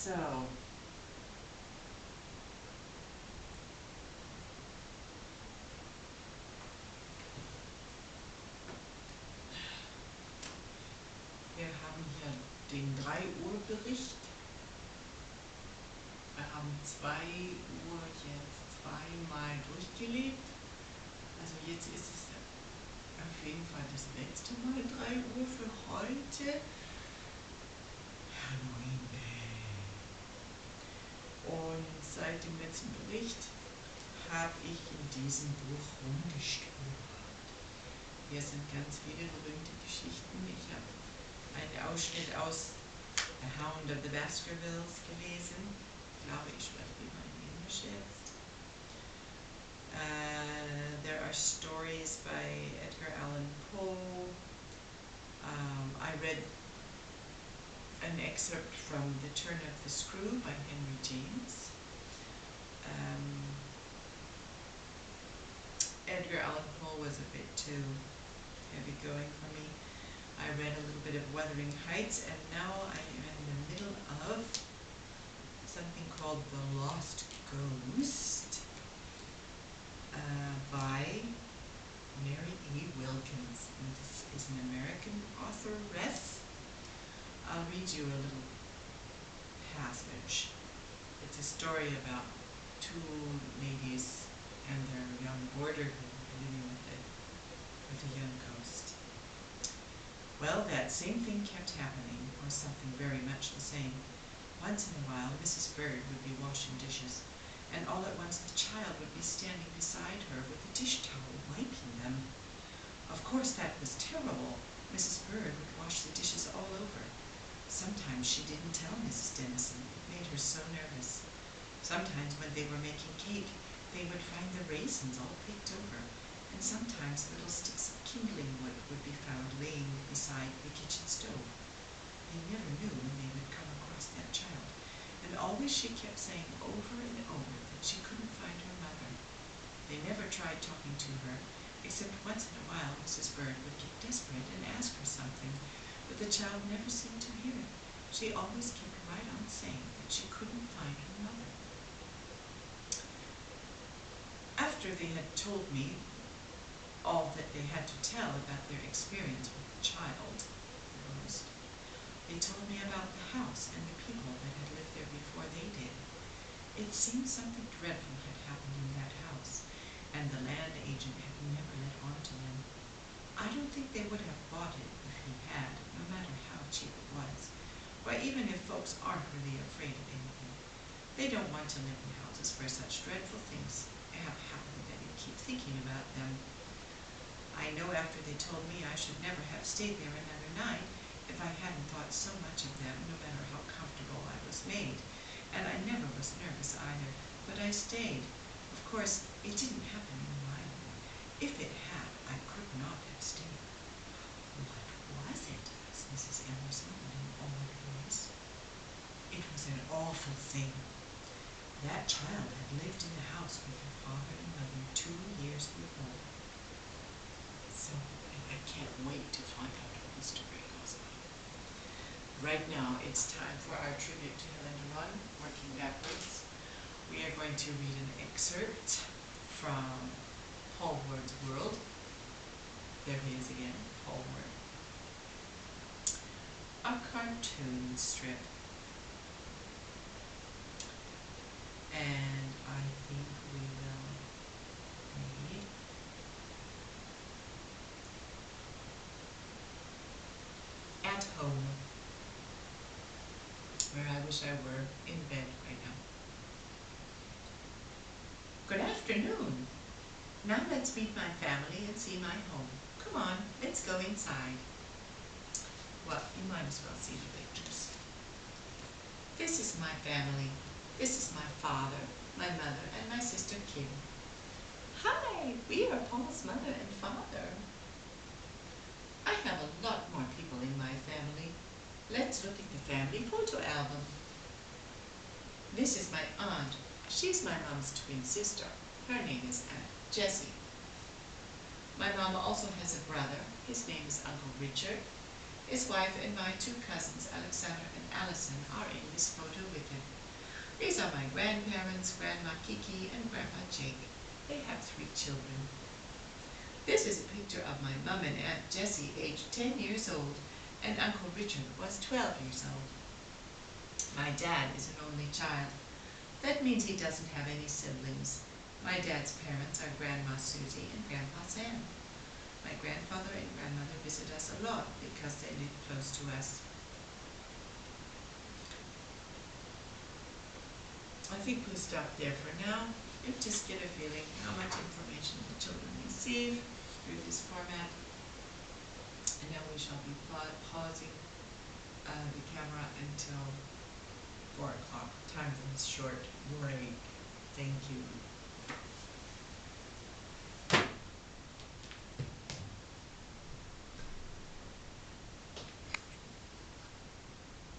So, wir haben hier den 3 Uhr Bericht. Wir haben 2 Uhr jetzt zweimal durchgelebt. Also jetzt ist es auf jeden Fall das letzte Mal 3 Uhr für heute. Halloween Day. Und seit dem letzten Bericht habe ich in diesem Buch rumgestöbert. Hier sind ganz viele berühmte Geschichten. Ich habe einen Ausschnitt aus The Hound of the Baskervilles gelesen. Ich glaube, ich spreche lieber in Englisch jetzt. There are stories by Edgar Allan Poe. I read an excerpt from The Turn of the Screw by Henry James. Edgar Allan Poe was a bit too heavy going for me. I read a little bit of Wuthering Heights, and now I am in the middle of something called The Lost Ghost by Mary E. Wilkins. And this is an American authoress. I'll read you a little passage. It's a story about 2 ladies and their young boarder living with a young ghost. Well, that same thing kept happening, or something very much the same. Once in a while, Mrs. Bird would be washing dishes, and all at once the child would be standing beside her with a dish towel wiping them. Of course, that was terrible. Mrs. Bird would wash the dishes all over. Sometimes she didn't tell Mrs. Dennison. It made her so nervous. Sometimes when they were making cake, they would find the raisins all baked over, and sometimes little sticks of kindling wood would be found laying beside the kitchen stove. They never knew when they would come across that child, and always she kept saying over and over that she couldn't find her mother. They never tried talking to her, except once in a while Mrs. Bird would get desperate and ask her something, but the child never seemed to hear it. She always kept right on saying that she couldn't find her mother. After they had told me all that they had to tell about their experience with the child, they told me about the house and the people that had lived there before they did. It seemed something dreadful had happened in that house, and the land agent had never let on to them. I don't think they would have bought it if he had, no matter how cheap it was. Why, even if folks aren't really afraid of anything, they don't want to live in houses where such dreadful things have happened that you keep thinking about them. I know after they told me I should never have stayed there another night if I hadn't thought so much of them, no matter how comfortable I was made. And I never was nervous either, but I stayed. Of course, it didn't happen in my home. If it had, I could not have stayed. What was it? Asked Mrs. Emerson in an awed voice. It was an awful thing. That child had lived in the house with her father and mother 2 years before. So I can't wait to find out how the story goes on. Right now, it's time for our tribute to Helen Doron, working backwards. We are going to read an excerpt from Paul Ward's World. There he is again, Paul Ward. A cartoon strip. And I think we will read At Home, where I wish I were in bed right now. Good afternoon. Now let's meet my family and see my home. Come on, let's go inside. Well, you might as well see the pictures. This is my family. This is my father, my mother, and my sister Kim. Hi, we are Paul's mother and father. I have a lot more people in my family. Let's look at the family photo album. This is my aunt. She's my mom's twin sister. Her name is Aunt Jessie. My mom also has a brother. His name is Uncle Richard. His wife and my two cousins, Alexander and Allison, are in this photo with him. These are my grandparents, Grandma Kiki and Grandpa Jake. They have 3 children. This is a picture of my mom and Aunt Jessie, aged 10 years old, and Uncle Richard was 12 years old. My dad is an only child. That means he doesn't have any siblings. My dad's parents are Grandma Susie and Grandpa Sam. My grandfather and grandmother visit us a lot because they live close to us. I think we'll stop there for now and just get a feeling how much information the children receive through this format. And now we shall be pausing the camera until 4 o'clock. Time is short. Great. Thank you.